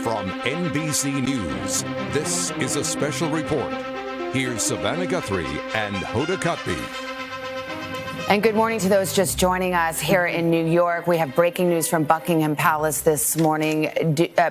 From NBC News, this is a special report. Here's Savannah Guthrie and Hoda Kotb. And good morning to those just joining us here in New York. We have breaking news from Buckingham Palace this morning.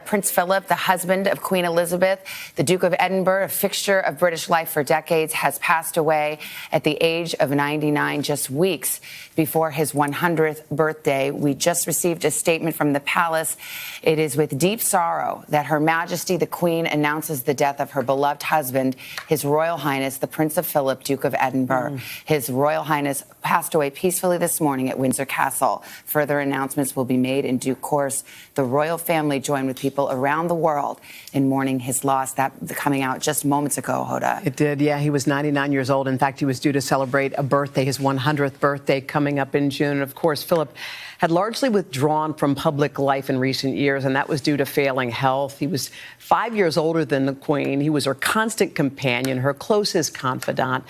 Prince Philip, the husband of Queen Elizabeth, the Duke of Edinburgh, a fixture of British life for decades, has passed away at the age of 99, just weeks before his 100th birthday. We just received a statement from the palace. It is with deep sorrow that Her Majesty the Queen announces the death of her beloved husband, His Royal Highness, the Prince of Philip, Duke of Edinburgh. His Royal Highness passed away peacefully this morning at Windsor Castle. Further announcements will be made in due course. The royal family joined with people around the world in mourning his loss. That coming out just moments ago, Hoda. It did, yeah. He was 99 years old. In fact, he was due to celebrate a birthday, his 100th birthday, coming up in June. And of course, Philip had largely withdrawn from public life in recent years, and that was due to failing health. He was 5 years older than the Queen. He was her constant companion, her closest confidant.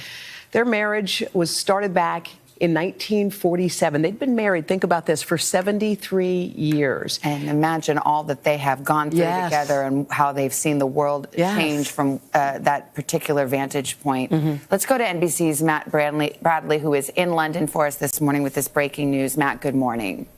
Their marriage was started back in 1947. They'd been married, think about this, for 73 years. And imagine all that they have gone through together and how they've seen the world change from that particular vantage point. Let's go to NBC's Matt Bradley, who is in London for us this morning with this breaking news. Matt, good morning.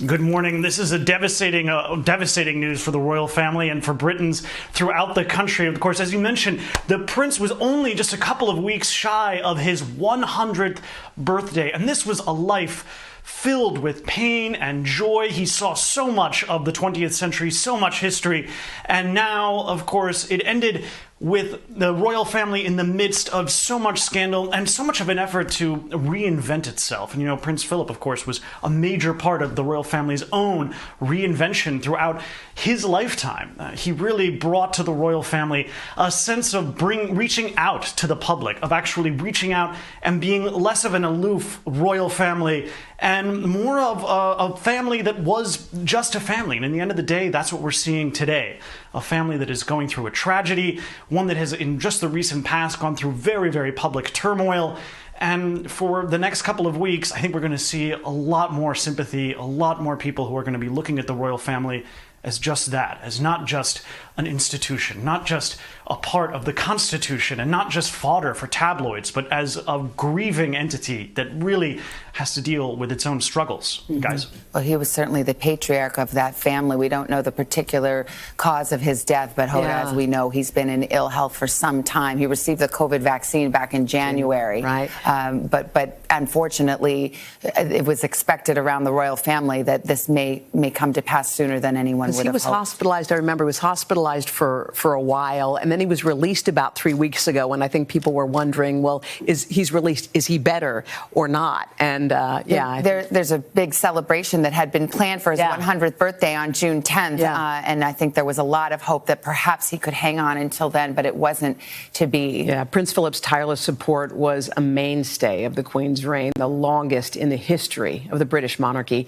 Good morning. This is a devastating news for the royal family and for Britons throughout the country. Of course, as you mentioned, the prince was only just a couple of weeks shy of his 100th birthday, and this was a life filled with pain and joy. He saw so much of the 20th century, so much history, and now, of course, it ended with the royal family in the midst of so much scandal and so much of an effort to reinvent itself. And, you know, Prince Philip, of course, was a major part of the royal family's own reinvention throughout his lifetime. He really brought to the royal family a sense of reaching out to the public, of actually reaching out and being less of an aloof royal family and more of a family that was just a family. And in the end of the day, that's what we're seeing today. A family that is going through a tragedy, one that has, in just the recent past, gone through very, very public turmoil. And for the next couple of weeks, I think we're going to see a lot more sympathy, a lot more people who are going to be looking at the royal family as just that, as not just an institution, not just a part of the Constitution, and not just fodder for tabloids, but as a grieving entity that really has to deal with its own struggles, guys. Well, he was certainly the patriarch of that family. We don't know the particular cause of his death, but Hoda, as we know, he's been in ill health for some time. He received the COVID vaccine back in January. Right. But unfortunately, it was expected around the royal family that this may come to pass sooner than anyone would have hoped. He was hospitalized. I remember he was hospitalized for a while, and then he was released about 3 weeks ago, and I think people were wondering, well, he's released, is he better or not? And there's a big celebration that had been planned for his 100th birthday on June 10th, and I think there was a lot of hope that perhaps he could hang on until then, but it wasn't to be. Yeah, Prince Philip's tireless support was a mainstay of the Queen's reign, the longest in the history of the British monarchy.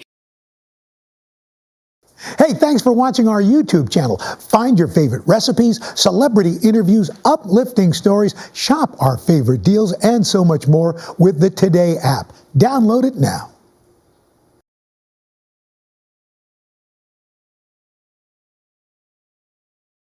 Hey, thanks for watching our YouTube channel. Find your favorite recipes, celebrity interviews, uplifting stories, shop our favorite deals, and so much more with the Today app. Download it now.